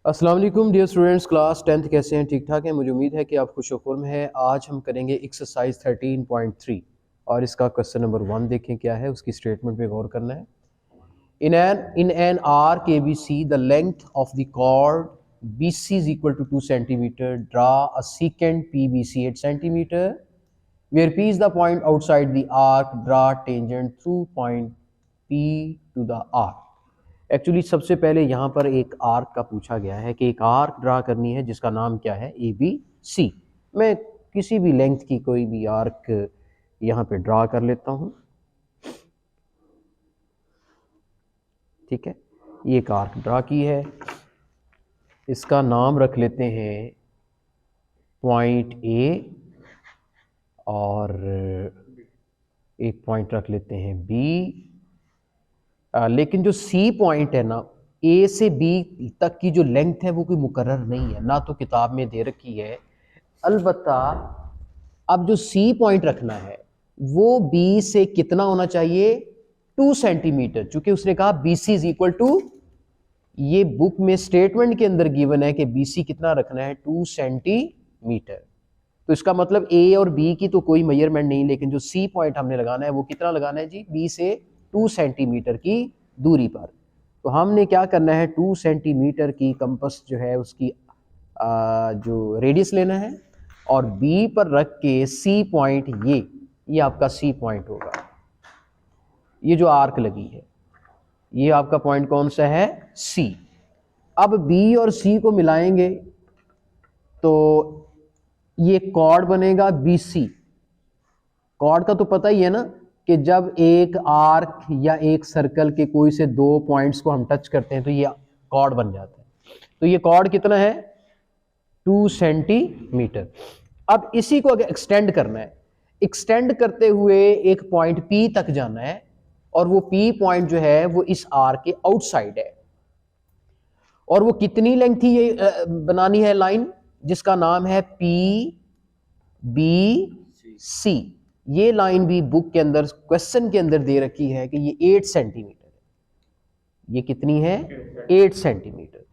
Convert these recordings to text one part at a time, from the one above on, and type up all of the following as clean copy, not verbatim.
अस्सलाम वालेकुम dear students, class 10th कैसे हैं? ठीक ठाक हैं। मुझे उम्मीद है कि आप खुश में हैं। आज हम करेंगे एक्सरसाइज 13.3 और इसका क्वेश्चन नंबर 1 देखें क्या है। उसकी स्टेटमेंट पे गौर करना है। In N R K B C the length of the chord B C is equal to 2 centimetre. Draw a secant P B C 8 centimetre where P is the point outside the arc. Draw tangent through point P to the arc. Actually सबसे पहले यहाँ पर एक arc का पूछा गया है कि एक आर्क ड्रा करनी है जिसका नाम क्या है, ए बी सी। मैं किसी भी लेंथ की कोई भी आर्क यहाँ पे ड्रा कर लेता हूँ। ठीक है, ये एक आर्क ड्रा की है, इसका नाम रख लेते हैं पॉइंट ए और एक पॉइंट रख लेते हैं बी। लेकिन जो सी पॉइंट है ना, ए से बी तक की जो लेंथ है वो कोई मुकर्रर नहीं है, ना तो किताब में दे रखी है। अलबत्ता अब जो सी पॉइंट रखना है वो बी से कितना होना चाहिए, 2 सेंटीमीटर। चूंकि उसने कहा B C is equal to, ये बुक में स्टेटमेंट के अंदर गिवन है कि बी सी कितना रखना है, 2 सेंटीमीटर। तो इसका मतलब ए और बी की तो कोई मेजरमेंट नहीं, लेकिन जो सी पॉइंट हमने लगाना है वो कितना लगाना है जी, बी से 2 सेंटीमीटर की दूरी पर। तो हमने क्या करना है, 2 सेंटीमीटर की कंपास जो है उसकी जो रेडियस लेना है और बी पर रख के सी पॉइंट, ये आपका सी पॉइंट होगा। ये जो आर्क लगी है ये आपका पॉइंट कौन सा है, सी। अब बी और सी को मिलाएंगे तो ये कॉर्ड बनेगा बी सी। कॉर्ड का तो पता ही है ना कि जब एक आर्क या एक सर्कल के कोई से 2 पॉइंट्स को हम टच करते हैं तो ये कॉर्ड बन जाता है। तो ये कॉर्ड कितना है, 2 सेंटीमीटर। अब इसी को अगर एक्सटेंड करना है, एक्सटेंड करते हुए एक पॉइंट पी तक जाना है और वो पी पॉइंट जो है वो इस आर्क के आउटसाइड है। और वो कितनी लेंथ थी ये बनानी है लाइन, जिसका नाम है पी बी सी। ये लाइन भी बुक के अंदर क्वेश्चन के अंदर दे रखी है कि ये 8 सेंटीमीटर है। ये कितनी है, 8 सेंटीमीटर।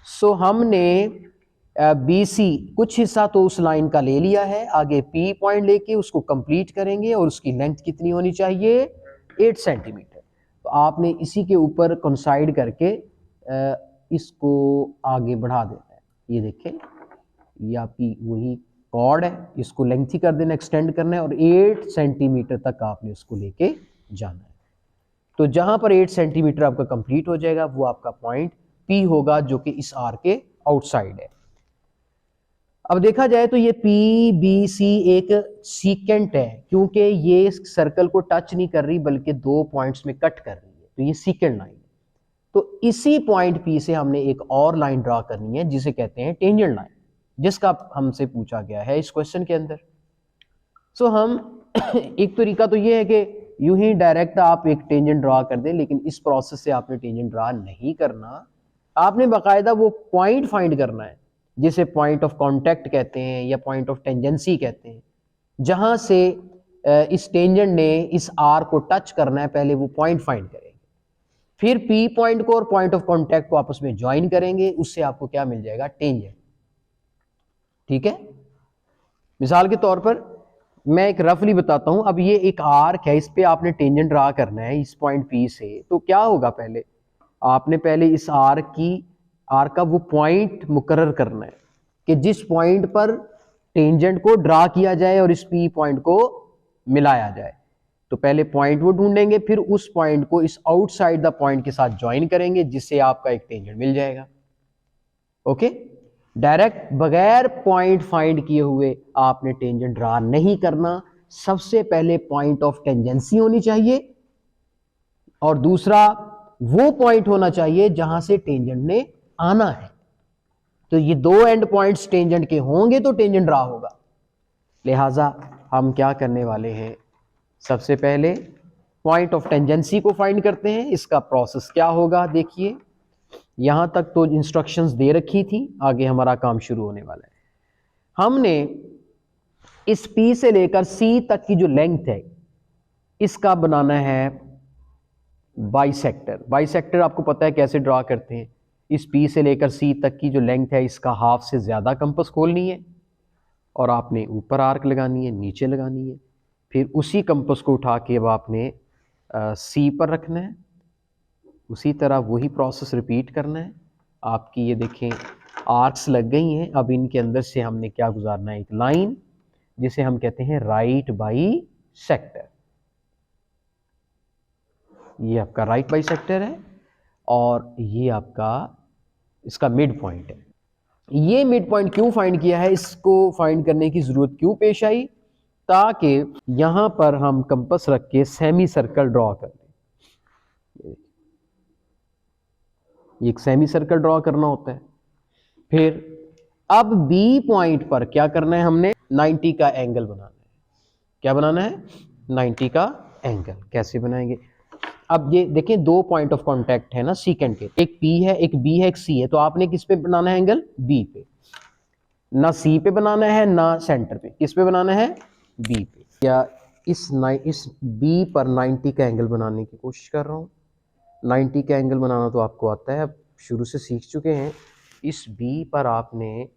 सो हमने बी सी कुछ हिस्सा तो उस लाइन का ले लिया है, आगे पी पॉइंट लेके उसको कंप्लीट करेंगे और उसकी लेंथ कितनी होनी चाहिए, 8 सेंटीमीटर। तो आपने इसी के ऊपर कंसाइड करके इसको आगे बढ़ा देना है। ये देखें, ये आपकी वही कॉर्ड है, इसको लेंथी कर देना, एक्सटेंड करना है और 8 सेंटीमीटर तक आपने इसको लेके जाना है। तो जहां पर 8 सेंटीमीटर आपका कंप्लीट हो जाएगा वो आपका पॉइंट पी होगा, जो कि इस आर के आउटसाइड है। अब देखा जाए तो ये पी बी सी एक सीकेंट है, क्योंकि ये सर्कल को टच नहीं कर रही बल्कि 2 पॉइंट्स में कट कर रही है, तो ये सीकेंट लाइन है। तो इसी पॉइंट पी से हमने एक और लाइन ड्रा करनी है जिसे कहते हैं टेंजेंट लाइन, जिसका हमसे पूछा गया है इस क्वेश्चन के अंदर। सो हम एक तरीका तो ये है कि यूं ही डायरेक्ट आप एक टेंजेंट ड्रा कर दें, लेकिन इस प्रोसेस से आपने टेंजेंट ड्रा नहीं करना। आपने बाकायदा वो पॉइंट फाइंड करना है जिसे पॉइंट ऑफ कांटेक्ट कहते हैं या पॉइंट ऑफ टेंजेंसी कहते हैं, जहां से इस टेंजेंट ने इस आर को टच करना है। पहले वो पॉइंट फाइंड करेंगे, फिर पी पॉइंट को और पॉइंट ऑफ कांटेक्ट को आपस में ज्वाइन करेंगे, उससे आपको क्या मिल जाएगा, टेंजेंट। ठीक है, मिसाल के तौर पर मैं एक रफली बताता हूं। अब ये एक आर्क है, इस पे आपने टेंजेंट ड्रा करना है इस पॉइंट पी से। तो क्या होगा, पहले आपने इस आर्क का वो पॉइंट मुकर्रर करना है कि जिस पॉइंट पर टेंजेंट को ड्रा किया जाए और इस पी पॉइंट को मिलाया जाए। तो पहले पॉइंट वो ढूंढेंगे, फिर उस पॉइंट को इस आउटसाइड द पॉइंट के साथ ज्वाइन करेंगे, जिससे आपका एक टेंजेंट मिल जाएगा। ओके, डायरेक्ट बगैर पॉइंट फाइंड किए हुए आपने टेंजेंट ड्रा नहीं करना। सबसे पहले पॉइंट ऑफ टेंजेंसी होनी चाहिए और दूसरा वो पॉइंट होना चाहिए जहां से टेंजेंट ने आना है। तो ये 2 एंड पॉइंट्स टेंजेंट के होंगे तो टेंजेंट ड्रा होगा। लिहाजा हम क्या करने वाले हैं, सबसे पहले पॉइंट ऑफ टेंजेंसी को फाइंड करते हैं। इसका प्रोसेस क्या होगा, देखिए यहां तक तो इंस्ट्रक्शंस दे रखी थी, आगे हमारा काम शुरू होने वाला है। हमने इस P से लेकर C तक की जो लेंथ है इसका बनाना है बाइसेक्टर। बाइसेक्टर आपको पता है कैसे ड्रा करते हैं, इस P से लेकर C तक की जो लेंथ है इसका हाफ से ज़्यादा कंपास खोलनी है और आपने ऊपर आर्क लगानी है, नीचे लगानी है। फिर उसी कंपास को उठा के अब आपने C पर रखना है। उसी तरह वही प्रोसेस रिपीट करना है। आपकी ये देखें आर्क्स लग गई हैं। अब इनके अंदर से हमने क्या गुजारना है, एक लाइन जिसे हम कहते हैं राइट बाई सेक्टर। ये आपका राइट बाई सेक्टर है और ये आपका इसका मिड पॉइंट है। ये मिड पॉइंट क्यों फाइंड किया है, इसको फाइंड करने की ज़रूरत क्यों पेश आई, ताकि यहां पर हम कंपास रख के सेमी सर्कल ड्रॉ कर लें। ये एक सेमी सर्कल ड्रॉ करना होता है। फिर अब बी पॉइंट पर क्या करना है, हमने 90 का एंगल बनाना है। क्या बनाना है, 90 का एंगल। कैसे बनाएंगे, अब ये देखें दो पॉइंट ऑफ कांटेक्ट है ना सीकेंड के, एक P है, एक B है, एक C है। तो आपने किस पे बनाना है एंगल, B पे। ना C पे बनाना है ना सेंटर पे, किस पे बनाना है, B पे। या इस B पर 90 का एंगल बनाने की कोशिश कर रहा हूँ। 90 का एंगल बनाना तो आपको आता है, अब शुरू से सीख चुके हैं। इस B पर आपने,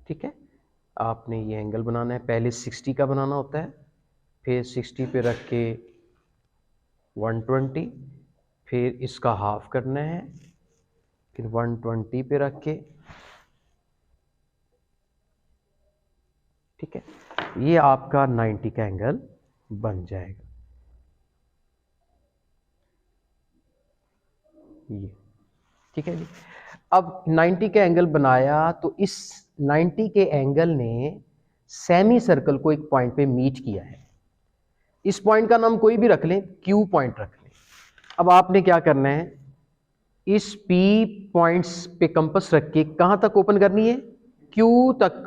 ठीक है, आपने ये एंगल बनाना है। पहले 60 का बनाना होता है, फिर 60 पे रख के 120, फिर इसका हाफ करना है, फिर 120 पे रख के, ठीक है, ये आपका 90 का एंगल बन जाएगा। ये ठीक है जी। अब 90 का एंगल बनाया तो इस 90 के एंगल ने सेमी सर्कल को एक पॉइंट पे मीट किया है। इस पॉइंट का नाम कोई भी रख लें, Q पॉइंट रख लें। अब आपने क्या करना है, इस P पॉइंट्स पे कंपास रख के कहां तक ओपन करनी है, Q तक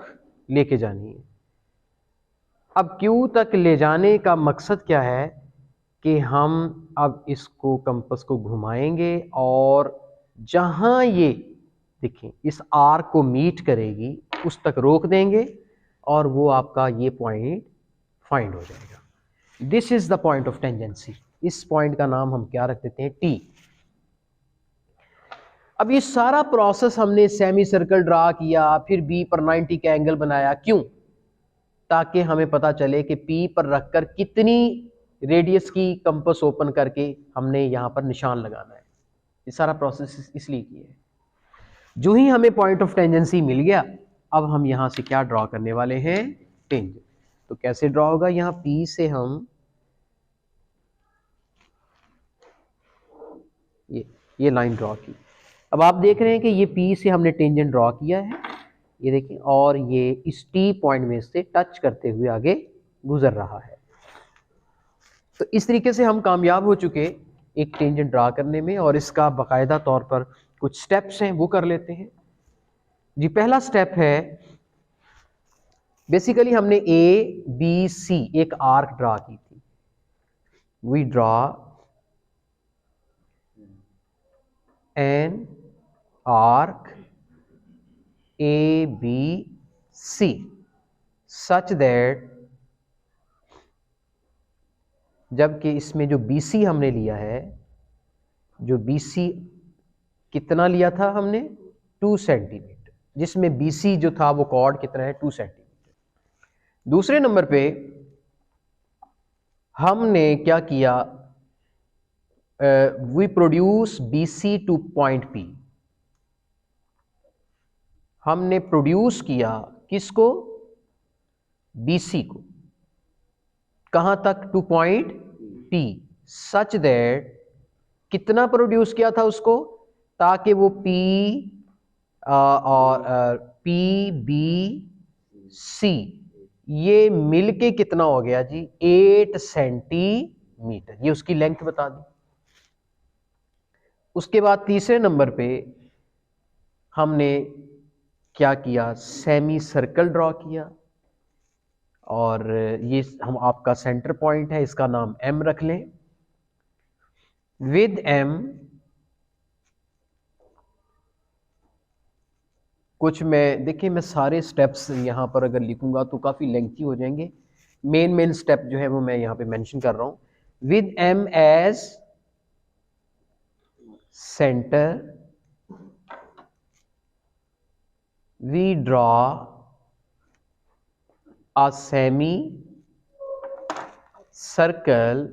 लेके जानी है। अब Q तक ले जाने का मकसद क्या है कि हम अब इसको कंपास को घुमाएंगे और जहां ये देखें इस आर्क को मीट करेगी उस तक रोक देंगे और वो आपका ये पॉइंट फाइंड हो जाएगा। This is the point of tangency. इस पॉइंट का नाम हम क्या रख देते हैं, T। अब ये सारा प्रोसेस हमने सेमी सर्कल ड्रा किया, फिर B पर 90 का एंगल बनाया, क्यों, ताकि हमें पता चले कि P पर रखकर कितनी रेडियस की कंपास ओपन करके हमने यहाँ पर निशान लगाना है। ये सारा प्रोसेस इसलिए किया है। जो ही हमें पॉइंट ऑफ टेंजेंसी मिल गया, अब हम यहाँ से क्या ड्रॉ करने वाले हैं, टेंजेंट। तो कैसे ड्रॉ होगा, यहाँ P से हम ये लाइन ड्रॉ की। अब आप देख रहे हैं कि ये P से हमने टेंजेंट ड्रॉ किया है, ये देखिए, और ये इस T पॉइंट में से टच करते हुए आगे गुजर रहा है। तो इस तरीके से हम कामयाब हो चुके एक टेंजेंट ड्रा करने में, और इसका बाकायदा तौर पर कुछ स्टेप्स हैं वो कर लेते हैं जी। पहला स्टेप है, बेसिकली हमने ABC एक आर्क ड्रा की थी। We draw an arc ABC such that, जबकि इसमें जो BC हमने लिया है, जो BC कितना लिया था हमने, 2 सेंटीमीटर, जिसमें BC जो था वो कॉर्ड कितना है, 2 सेंटीमीटर। दूसरे नंबर पे हमने क्या किया, we produce BC to point P। हमने प्रोड्यूस किया किसको, BC को, कहां तक, to point P, such that कितना प्रोड्यूस किया था उसको, ताकि वो P और PBC ये मिलके कितना हो गया जी, 8 सेंटीमीटर। ये उसकी लेंथ बता दी। उसके बाद तीसरे नंबर पे हमने क्या किया, सेमी सर्कल ड्रॉ किया, और ये हम आपका सेंटर पॉइंट है, इसका नाम M रख लें। विद M कुछ मैं देखिए, मैं सारे स्टेप्स यहाँ पर अगर लिखूंगा तो काफ़ी लेंथी हो जाएंगे। मेन स्टेप जो है वो मैं यहाँ पे मेंशन कर रहा हूँ। With M as center, we draw a semi-circle,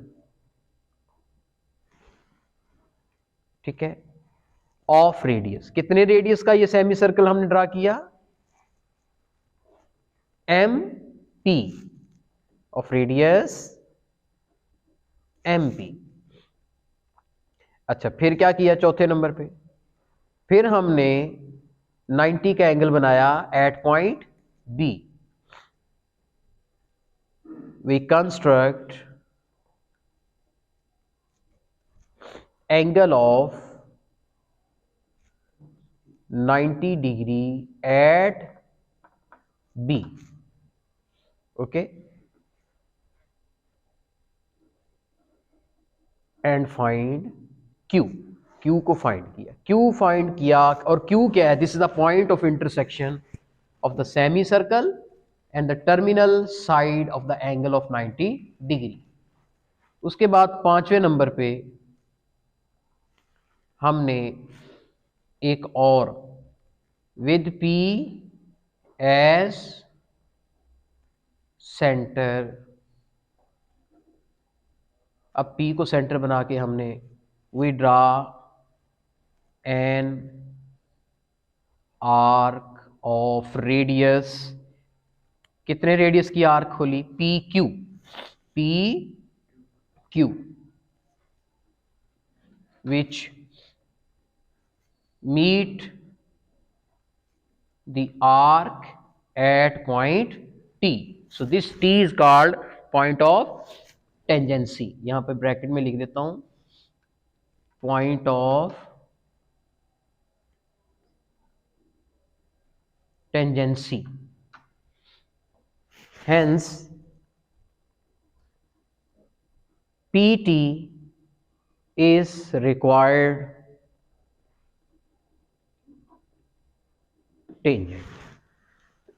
ठीक है, ऑफ रेडियस। कितने रेडियस का ये सेमी सर्कल हमने ड्रा किया? M P, of radius M P. अच्छा, फिर क्या किया चौथे नंबर पे? फिर हमने 90 का एंगल बनाया at point B. We construct angle of 90 degree at B. Okay, and find Q. Q को फाइंड किया, क्यू फाइंड किया, और क्यू क्या है? This is the point of intersection of the semicircle and the terminal side of the angle of 90 degree. उसके बाद पांचवें number पे हमने एक और विद पी एज सेंटर। अब पी को सेंटर बना के हमने we draw an arc of radius. कितने रेडियस की आर्क खोली? P Q, P Q, which meet the arc at point T. So this T is called point of tangency. यहां पे ब्रैकेट में लिख देता हूं point of tangency. Hence PT is required tangent.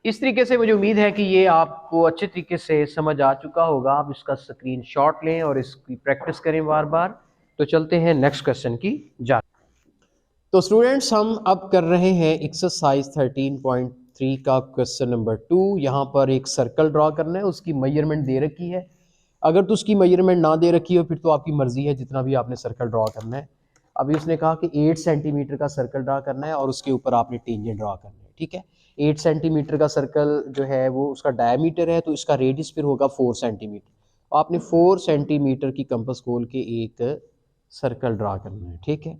इस तरीके से मुझे उम्मीद है कि ये आपको अच्छे तरीके से समझ आ चुका होगा। आप इसका स्क्रीनशॉट लें और इसकी प्रैक्टिस करें बार बार। तो चलते हैं नेक्स्ट क्वेश्चन की जांच। तो स्टूडेंट्स, हम अब कर रहे हैं एक्सरसाइज 13.3 का क्वेश्चन नंबर 2। यहाँ पर एक सर्कल ड्रॉ करना है, उसकी मेजरमेंट दे रखी है। अगर तो उसकी मेजरमेंट ना दे रखी हो फिर तो आपकी मर्जी है जितना भी आपने सर्कल ड्रॉ करना है। अभी उसने कहा कि 8 सेंटीमीटर का सर्कल ड्रॉ करना है और उसके ऊपर आपने टेंजेंट ड्रॉ करना है, ठीक है। 8 सेंटीमीटर का सर्कल जो है वो उसका डायमीटर है, तो इसका रेडियस फिर होगा 4 सेंटीमीटर। आपने 4 सेंटीमीटर की कंपास खोल के एक सर्कल ड्रॉ करना है, ठीक है।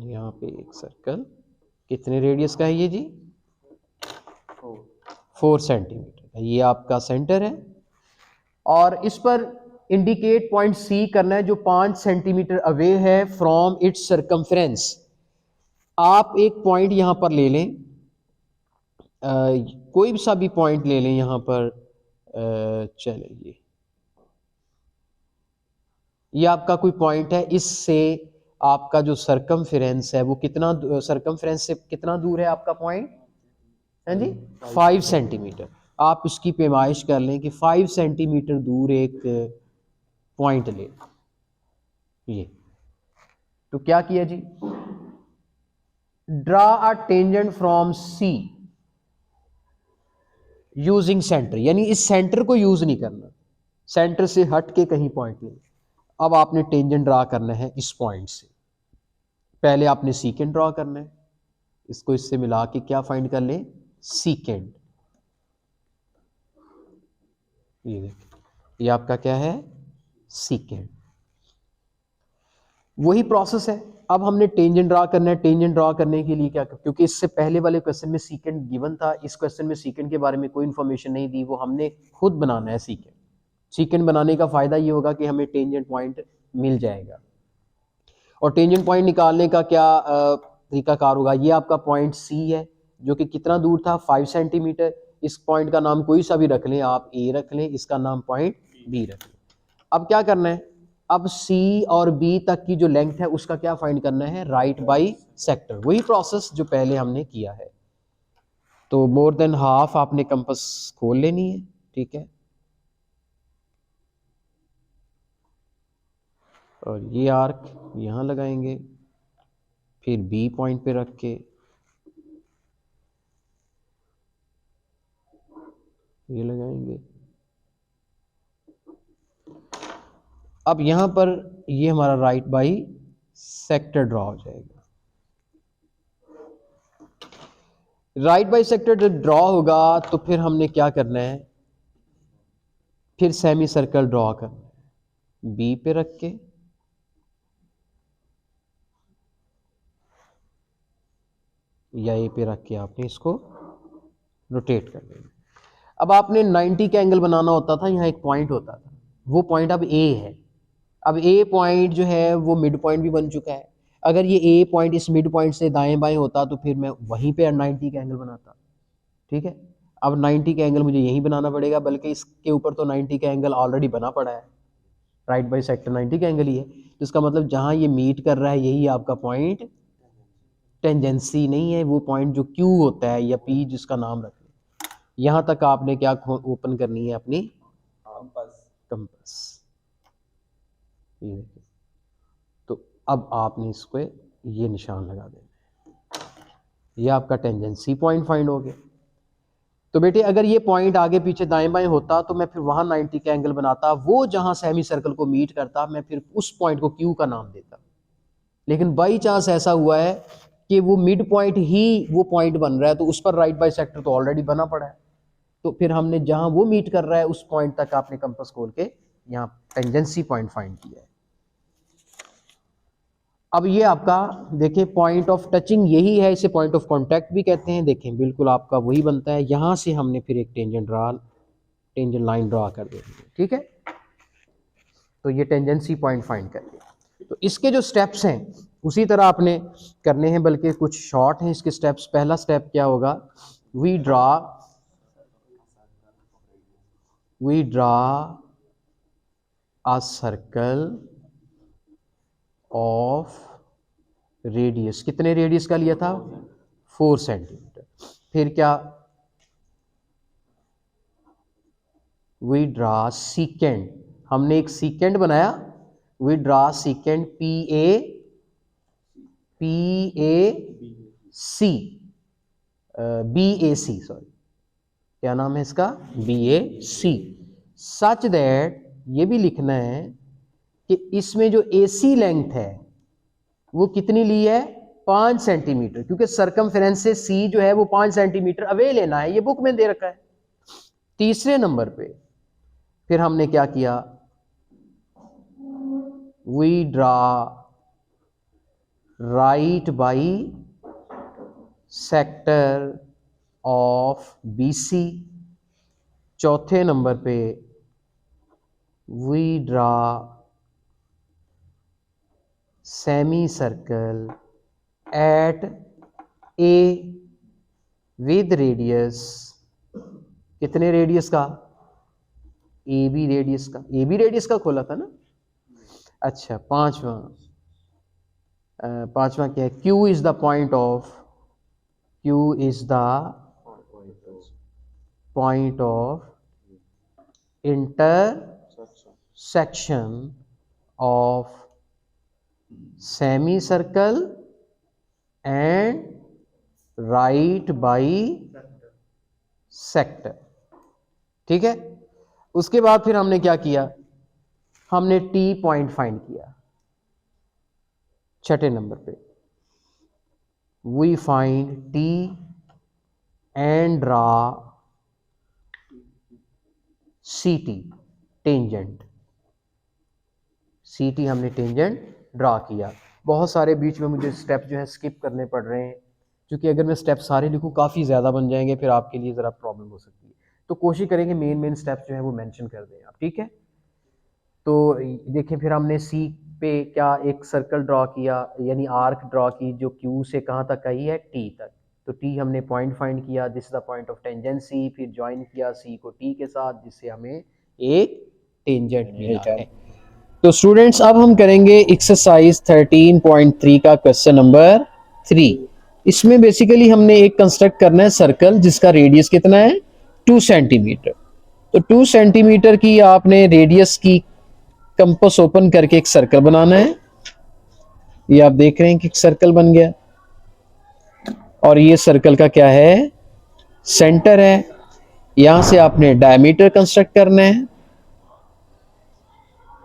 यहाँ पे एक सर्कल कितने रेडियस का है ये जी? 4 सेंटीमीटर। ये आपका सेंटर है और इस पर इंडिकेट पॉइंट सी करना है जो 5 सेंटीमीटर अवे है फ्रॉम इट्स सर्कमफ्रेंस। आप एक पॉइंट यहां पर ले लें, कोई सा भी पॉइंट ले लें यहां पर। चलिए, ये आपका कोई पॉइंट है, इससे आपका जो सर्कमफ्रेंस है वो कितना, सर्कमफ्रेंस से कितना दूर है आपका पॉइंट? है जी 5 सेंटीमीटर। आप उसकी पैमाइश कर लें कि 5 सेंटीमीटर दूर एक पॉइंट ले। ये तो क्या किया जी? Draw a tangent from C using centre, यानी इस सेंटर को यूज नहीं करना, सेंटर से हट के कहीं पॉइंट ले। अब आपने टेंजेंट ड्रा करना है इस पॉइंट से। पहले आपने सीकेंड ड्रा करना है, इसको इससे मिला के क्या फाइंड कर लें? सीकेंड। ये देखिए, ये आपका क्या है? सीकेंड। वही प्रोसेस है। अब हमने टेंजेंट ड्रा करना है। टेंजेंट ड्रा करने के लिए क्या, क्योंकि इससे पहले वाले क्वेश्चन में सीकेंड गिवन था, इस क्वेश्चन में सीकेंड के बारे में कोई इन्फॉर्मेशन नहीं दी, वो हमने खुद बनाना है सीकेंड। सीकेंड बनाने का फायदा ये होगा कि हमें टेंजेंट पॉइंट मिल जाएगा। और टेंजेंट पॉइंट निकालने का क्या तरीकाकार होगा? ये आपका पॉइंट सी है जो कि कितना दूर था? 5 सेंटीमीटर। इस पॉइंट का नाम कोई सा भी रख लें, आप ए रख लें, इसका नाम पॉइंट बी रख लें। अब क्या करना है? अब सी और बी तक की जो लेंथ है उसका क्या फाइंड करना है? Right by sector. वही प्रोसेस जो पहले हमने किया है। तो मोर देन हाफ आपने कंपास खोल लेनी है, ठीक है। और ये आर्क यहाँ लगाएंगे, फिर बी पॉइंट पे रख के ये लगाएंगे। अब यहाँ पर ये हमारा राइट बाई सेक्टर ड्रॉ हो जाएगा। राइट बाई सेक्टर जब ड्रॉ होगा तो फिर हमने क्या करना है, फिर सेमी सर्कल ड्रॉ करना है। बी पे रख के या ए पे रख के आपने इसको रोटेट कर लेना। अब आपने 90 का एंगल बनाना होता था, यहाँ एक पॉइंट होता था, वो पॉइंट अब ए है। अब ए पॉइंट जो है वो मिड पॉइंट भी बन चुका है। अगर ये ए पॉइंट इस मिड पॉइंट से दाएं बाएं होता तो फिर मैं वहीं पे 90 का एंगल बनाता। ठीक है, अब 90 का एंगल मुझे यहीं बनाना पड़ेगा, बल्कि इसके ऊपर तो 90 का एंगल ऑलरेडी बना पड़ा है। राइट बाई सेक्टर 90 का एंगल ही है, तो इसका मतलब जहां ये मीट कर रहा है यही आपका पॉइंट टेंजेंसी नहीं है, वो पॉइंट जो क्यू होता है या पी जिसका नाम रखें। यहां तक आपने क्या ओपन करनी है अपनी कंपास। ये देखिए, तो अब आपने इसको ये निशान लगा देना है, ये आपका टेंजेंसी पॉइंट फाइंड हो गया। तो बेटे अगर ये पॉइंट आगे पीछे दाएं बाएं होता तो मैं फिर वहां 90 का एंगल बनाता, वो जहां सेमी सर्कल को मीट करता मैं फिर उस पॉइंट को क्यू का नाम देता। लेकिन बाई चांस ऐसा हुआ है कि वो मिड पॉइंट ही वो पॉइंट बन रहा है, तो उस पर राइट बाई सेक्टर तो ऑलरेडी बना पड़ा है, तो फिर हमने जहां वो मीट कर रहा है उस पॉइंट तक आपने कंपास खोल के यहाँ टेंजेंसी पॉइंट फाइंड किया है। अब ये आपका देखिए पॉइंट ऑफ टचिंग यही है, इसे पॉइंट ऑफ कांटेक्ट भी कहते हैं। देखें बिल्कुल आपका वही बनता है, यहां से हमने फिर एक टेंजेंट लाइन ड्रा कर देनी है। ठीक है, तो ये टेंजेंसी पॉइंट फाइंड कर लिया। तो इसके जो स्टेप्स हैं उसी तरह आपने करने हैं, बल्कि कुछ शॉर्ट हैं इसके स्टेप्स। पहला स्टेप क्या होगा, we draw a circle of radius, कितने रेडियस का लिया था, 4 सेंटीमीटर। फिर क्या, वी ड्रा सीकेंड, हमने एक सीकेंड बनाया, we draw secant P A C sorry, क्या नाम है इसका, BAC, सच दैट, ये भी लिखना है कि इसमें जो AC लेंथ है वो कितनी ली है, 5 सेंटीमीटर, क्योंकि सरकमफेरेंस से C जो है वो 5 सेंटीमीटर अवे लेना है, ये बुक में दे रखा है। तीसरे नंबर पे फिर हमने क्या किया, we draw right bisector of BC। चौथे नंबर पे we draw semicircle at A with radius, कितने रेडियस का, AB रेडियस का, AB रेडियस का खोला था ना। अच्छा, पांचवा क्या है, Q is the point of intersection of semicircle and right bisector. ठीक है, उसके बाद फिर हमने क्या किया, हमने T पॉइंट फाइंड किया। छठे नंबर पे we find T and draw CT tangent, CT हमने टेंजेंट ड्रा किया। बहुत सारे बीच में मुझे स्टेप जो है स्किप करने पड़ रहे हैं, क्योंकि अगर मैं स्टेप सारे लिखूं काफ़ी ज़्यादा बन जाएंगे, फिर आपके लिए ज़रा प्रॉब्लम हो सकती है। तो कोशिश करेंगे मेन स्टेप्स जो है वो मेंशन कर दें आप। ठीक है, तो देखें फिर हमने C पे क्या एक सर्कल ड्रॉ किया, यानी आर्क ड्रॉ की, जो Q से कहाँ तक आई है, T तक। तो T हमने पॉइंट फाइंड किया, this is the point of tangency, फिर ज्वाइन किया C को T के साथ, जिससे हमें एक टेंजेंट मिला है। तो स्टूडेंट्स अब हम करेंगे एक्सरसाइज 13.3 का क्वेश्चन नंबर 3। इसमें बेसिकली हमने एक कंस्ट्रक्ट करना है सर्कल जिसका रेडियस कितना है, 2 सेंटीमीटर। तो 2 सेंटीमीटर की आपने रेडियस की कंपास ओपन करके एक सर्कल बनाना है। ये आप देख रहे हैं कि एक सर्कल बन गया, और ये सर्कल का क्या है, सेंटर है। यहां से आपने डायमीटर कंस्ट्रक्ट करना है,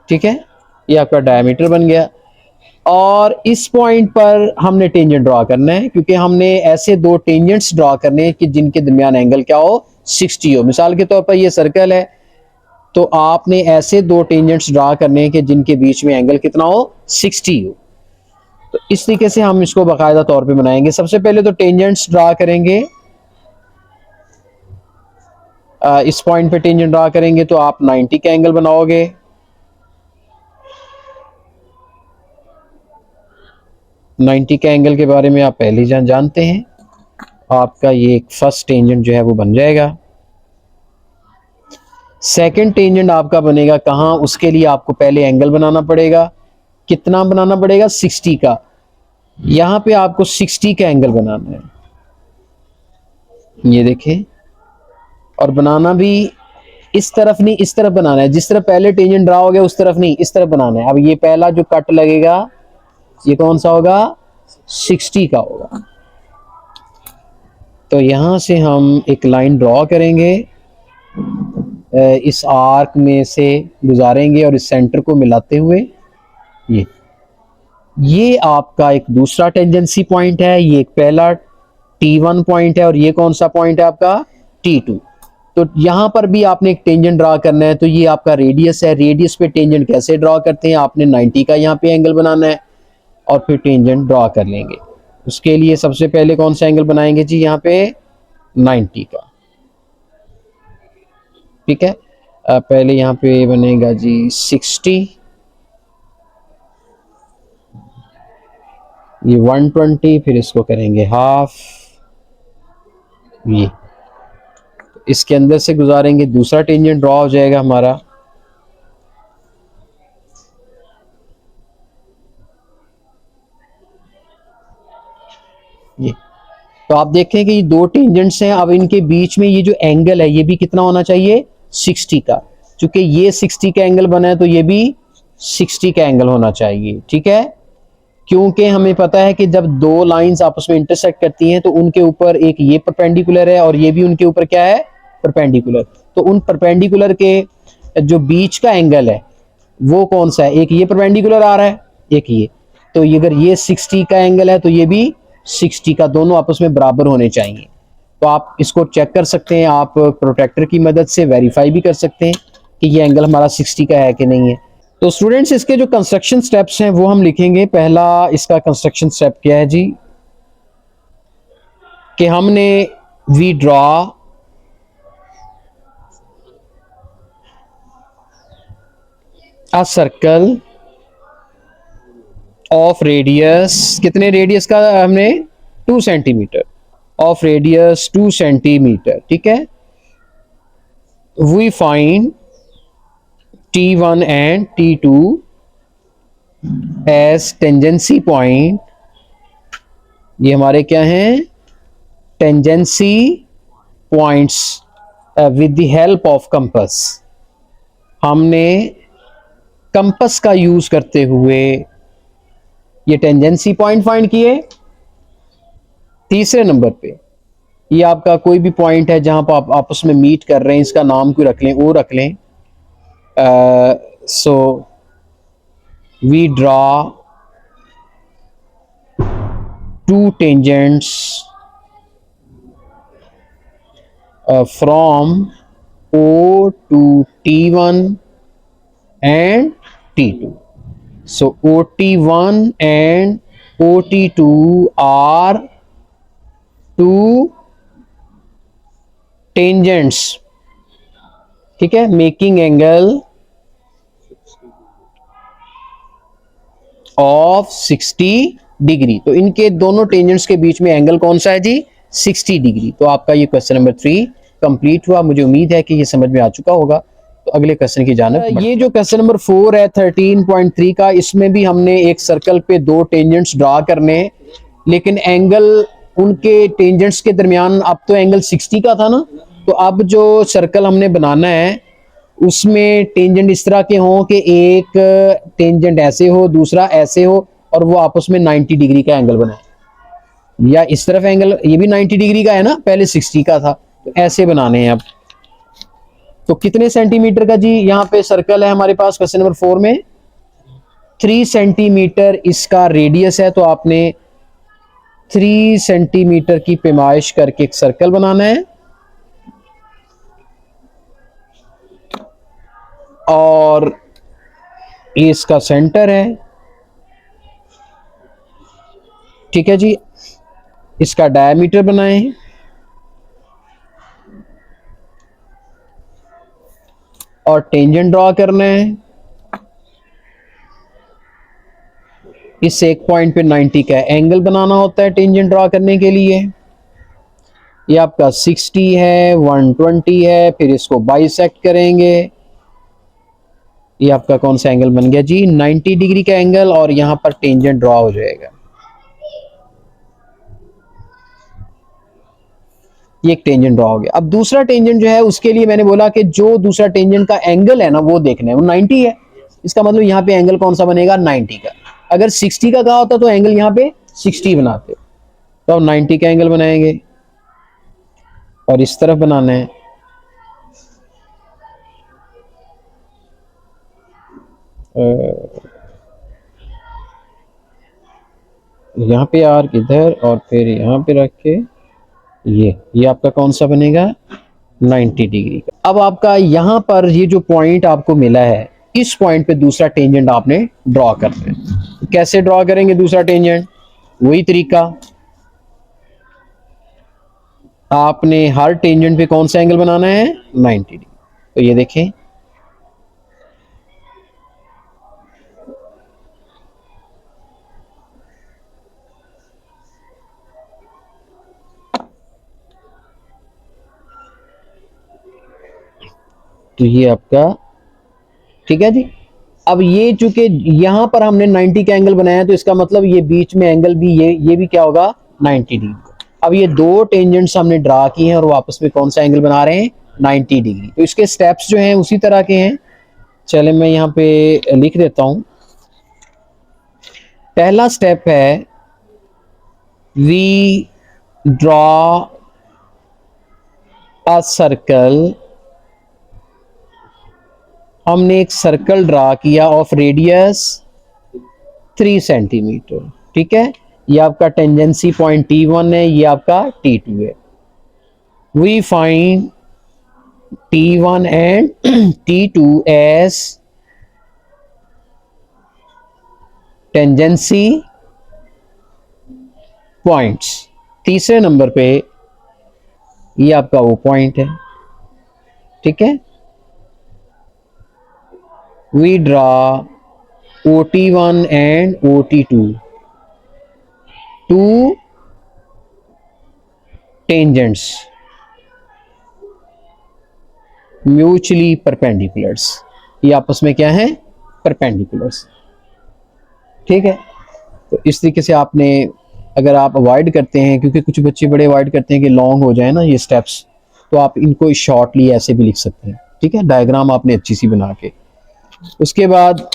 ठीक है, ये आपका डायमीटर बन गया। और इस पॉइंट पर हमने टेंजेंट ड्रॉ करना है, क्योंकि हमने ऐसे दो टेंजेंट्स ड्रॉ करने हैं कि जिनके दरमियान एंगल क्या हो, 60 हो। मिसाल के तौर पर ये सर्कल है, तो आपने ऐसे दो टेंजेंट्स ड्रॉ करने हैं कि जिनके बीच में एंगल कितना हो, 60 हो। तो इस तरीके से हम इसको बाकायदा तौर पे बनाएंगे। सबसे पहले तो टेंजेंट्स ड्रॉ करेंगे। इस पॉइंट पे टेंजेंट ड्रॉ करेंगे तो आप 90 का एंगल बनाओगे। नाइन्टी के एंगल के बारे में आप पहले ही जानते हैं। आपका ये एक फर्स्ट टेंजेंट जो है वो बन जाएगा। सेकंड टेंजेंट आपका बनेगा कहाँ, उसके लिए आपको पहले एंगल बनाना पड़ेगा। कितना बनाना पड़ेगा, 60 का। यहां पे आपको 60 का एंगल बनाना है, ये देखें। और बनाना भी इस तरफ नहीं, इस तरफ बनाना है। जिस तरफ पहले टेंजेंट ड्रा हो गया उस तरफ नहीं, इस तरफ बनाना है। अब ये पहला जो कट लगेगा ये कौन सा होगा, 60 का होगा। तो यहां से हम एक लाइन ड्रॉ करेंगे, इस आर्क में से गुजारेंगे और इस सेंटर को मिलाते हुए ये आपका एक दूसरा टेंजेंसी पॉइंट है। ये एक पहला T1 पॉइंट है, और ये कौन सा पॉइंट है आपका, T2। तो यहां पर भी आपने एक टेंजेंट ड्रा करना है। तो ये आपका रेडियस है। रेडियस पे टेंजेंट कैसे ड्रा करते हैं, आपने 90 का यहाँ पे एंगल बनाना है और फिर टेंजेंट ड्रा कर लेंगे। उसके लिए सबसे पहले कौन सा एंगल बनाएंगे जी, यहाँ पे 90 का, ठीक है। पहले यहाँ पे बनेगा जी 60, ये 120, फिर इसको करेंगे हाफ। ये इसके अंदर से गुजारेंगे, दूसरा टेंजेंट ड्रॉ हो जाएगा हमारा। ये तो आप देखें कि ये दो टेंजेंट्स हैं। अब इनके बीच में ये जो एंगल है ये भी कितना होना चाहिए, 60 का। चूंकि ये 60 का एंगल बना है तो ये भी 60 का एंगल होना चाहिए, ठीक है। क्योंकि हमें पता है कि जब दो लाइंस आपस में इंटरसेक्ट करती हैं तो उनके ऊपर एक ये परपेंडिकुलर है और ये भी उनके ऊपर क्या है, परपेंडिकुलर। तो उन परपेंडिकुलर के जो बीच का एंगल है वो कौन सा है, एक ये परपेंडिकुलर आ रहा है, एक ये। तो अगर ये 60 का एंगल है तो ये भी 60 का, दोनों आपस में बराबर होने चाहिए। तो आप इसको चेक कर सकते हैं, आप प्रोट्रैक्टर की मदद से वेरीफाई भी कर सकते हैं कि ये एंगल हमारा 60 का है कि नहीं है। तो स्टूडेंट्स, इसके जो कंस्ट्रक्शन स्टेप्स हैं वो हम लिखेंगे। पहला इसका कंस्ट्रक्शन स्टेप क्या है जी, कि हमने we draw a circle of radius, कितने रेडियस का हमने, 2 सेंटीमीटर, ऑफ रेडियस 2 सेंटीमीटर, ठीक है। We find T1 and T2 as tangency point. ये हमारे क्या हैं, tangency points with the help of compass. हमने कंपास का यूज करते हुए ये टेंजेंसी पॉइंट फाइंड किए। तीसरे नंबर पे ये आपका कोई भी पॉइंट है जहां पर आप आपस में मीट कर रहे हैं, इसका नाम क्यों रख लें, वो रख लें। So we draw two tangents from O to T1 and T2. So OT1 and OT2 are two tangents, ठीक है, मेकिंग एंगल ऑफ 60 डिग्री। तो इनके दोनों टेंजेंट्स के बीच में एंगल कौन सा है जी, 60 डिग्री। तो आपका ये क्वेश्चन नंबर 3 कंप्लीट हुआ। मुझे उम्मीद है कि ये समझ में आ चुका होगा। तो अगले क्वेश्चन की जानिब, ये जो क्वेश्चन नंबर 4 है 13.3 का, इसमें भी हमने एक सर्कल पे दो टेंजेंट्स ड्रा करने हैं, लेकिन एंगल उनके टेंजेंट्स के दरमियान, अब तो एंगल 60 का था ना, तो अब जो सर्कल हमने बनाना है उसमें टेंजेंट इस तरह के हों कि एक टेंजेंट ऐसे हो, दूसरा ऐसे हो, और वो आपस में 90 डिग्री का एंगल बनाए, या इस तरफ एंगल, ये भी 90 डिग्री का है ना, पहले 60 का था, तो ऐसे बनाने हैं अब। तो कितने सेंटीमीटर का जी यहाँ पे सर्कल है हमारे पास क्वेश्चन नंबर 4 में? 3 सेंटीमीटर इसका रेडियस है, तो आपने 3 सेंटीमीटर की पैमाइश करके एक सर्कल बनाना है, और ये इसका सेंटर है, ठीक है जी। इसका डायमीटर बनाएं, और टेंजेंट ड्रॉ करना है। इस एक पॉइंट पे 90 का एंगल बनाना होता है टेंजेंट ड्रॉ करने के लिए। ये आपका 60 है, 120 है, फिर इसको बाइसेक्ट करेंगे। ये आपका कौन सा एंगल बन गया जी? 90 डिग्री का एंगल, और यहां पर टेंजेंट ड्रॉ हो जाएगा। ये एक टेंजेंट ड्रॉ हो गया। अब दूसरा टेंजेंट जो है, उसके लिए मैंने बोला कि जो दूसरा टेंजेंट का एंगल है ना, वो देखना है, वो 90 है। इसका मतलब यहाँ पे एंगल कौन सा बनेगा? 90 का। अगर 60 का कहा होता तो एंगल यहाँ पे 60 बनाते, तो अब 90 का एंगल बनाएंगे, और इस तरफ बनाना है। यहाँ पे आर्क इधर, और फिर यहाँ पे रख के ये आपका कौन सा बनेगा? 90 डिग्री का। अब आपका यहाँ पर ये जो पॉइंट आपको मिला है, इस पॉइंट पे दूसरा टेंजेंट आपने ड्रॉ करना है। कैसे ड्रॉ करेंगे दूसरा टेंजेंट? वही तरीका, आपने हर टेंजेंट पे कौन सा एंगल बनाना है? 90 डिग्री। तो ये देखें, तो ये आपका, ठीक है जी। अब ये चूंकि यहां पर हमने 90 का एंगल बनाया, तो इसका मतलब ये बीच में एंगल भी, ये भी क्या होगा? 90 डिग्री। अब ये दो टेंजेंट्स हमने ड्रा किए हैं, और वो आपस में कौन सा एंगल बना रहे हैं? 90 डिग्री। तो इसके स्टेप्स जो हैं उसी तरह के हैं। चले मैं यहाँ पे लिख देता हूं। पहला स्टेप है, वी ड्रॉ अ सर्कल। हमने एक सर्कल ड्रा किया ऑफ रेडियस 3 सेंटीमीटर, ठीक है। ये आपका टेंजेंसी पॉइंट T1 है, ये आपका T2 है। We find T1 and T2 as tangency points. तीसरे नंबर पे ये आपका वो पॉइंट है, ठीक है। We draw OT1 and OT2 two tangents mutually perpendiculars. ये आपस में क्या है? परपेंडिकुलर्स, ठीक है। तो इस तरीके से आपने, अगर आप अवॉइड करते हैं, क्योंकि कुछ बच्चे बड़े अवॉइड करते हैं कि लॉन्ग हो जाए ना ये स्टेप्स, तो आप इनको शॉर्टली ऐसे भी लिख सकते हैं, ठीक है। डायग्राम आपने अच्छी सी बना के, उसके बाद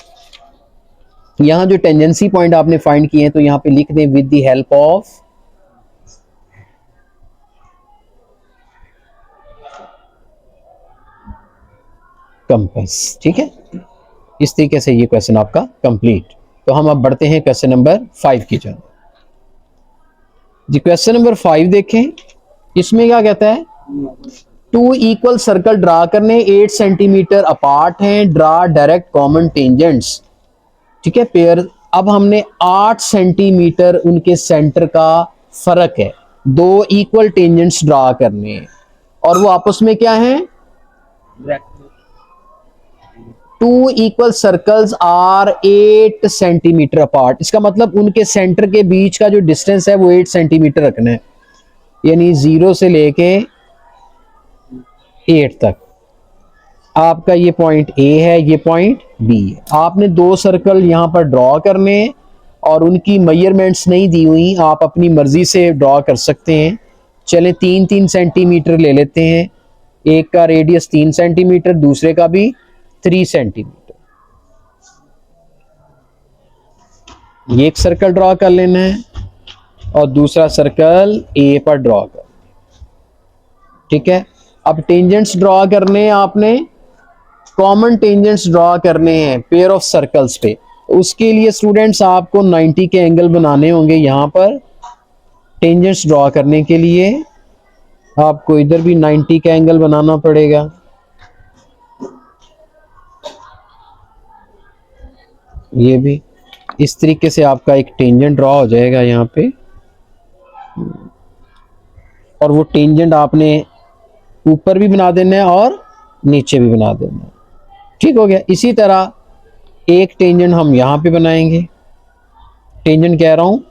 यहां जो टेंजेंसी पॉइंट आपने फाइंड किए हैं, तो यहां पे लिख दें with the help of compass, ठीक है। इस तरीके से ये क्वेश्चन आपका कंप्लीट। तो हम अब बढ़ते हैं क्वेश्चन नंबर 5 की जानब। जी क्वेश्चन नंबर 5 देखें, इसमें क्या कहता है? 2 इक्वल सर्कल ड्रा करने, 8 सेंटीमीटर अपार्ट हैं, ड्रा डायरेक्ट कॉमन टेंजेंट्स, ठीक है, पेयर। अब हमने 8 सेंटीमीटर उनके सेंटर का फर्क है, 2 इक्वल टेंजेंट्स ड्रा करने हैं, और वो आपस में क्या है? 2 equal circles are 8 centimetre apart. इसका मतलब उनके सेंटर के बीच का जो डिस्टेंस है वो 8 सेंटीमीटर रखना है, यानी 0 से लेके 8 तक। आपका ये पॉइंट A है, ये पॉइंट B है। आपने 2 सर्कल यहां पर ड्रॉ करने, और उनकी मेजरमेंट्स नहीं दी हुई, आप अपनी मर्जी से ड्रॉ कर सकते हैं। चलें 3-3 सेंटीमीटर ले लेते हैं, एक का रेडियस 3 सेंटीमीटर, दूसरे का भी 3 सेंटीमीटर। ये एक सर्कल ड्रॉ कर लेना है और दूसरा सर्कल ए पर ड्रॉ कर, ठीक है। अब टेंजेंट्स ड्रॉ करने हैं आपने, कॉमन टेंजेंट्स ड्रॉ करने हैं पेयर ऑफ सर्कल्स पे। उसके लिए स्टूडेंट्स आपको 90 के एंगल बनाने होंगे। यहां पर टेंजेंट्स ड्रॉ करने के लिए आपको इधर भी 90 का एंगल बनाना पड़ेगा। ये भी इस तरीके से आपका एक टेंजेंट ड्रॉ हो जाएगा यहाँ पे, और वो टेंजेंट आपने ऊपर भी बना देना है और नीचे भी बना देना है, ठीक हो गया। इसी तरह एक टेंजेंट हम यहाँ पे बनाएंगे, टेंजेंट कह रहा हूँ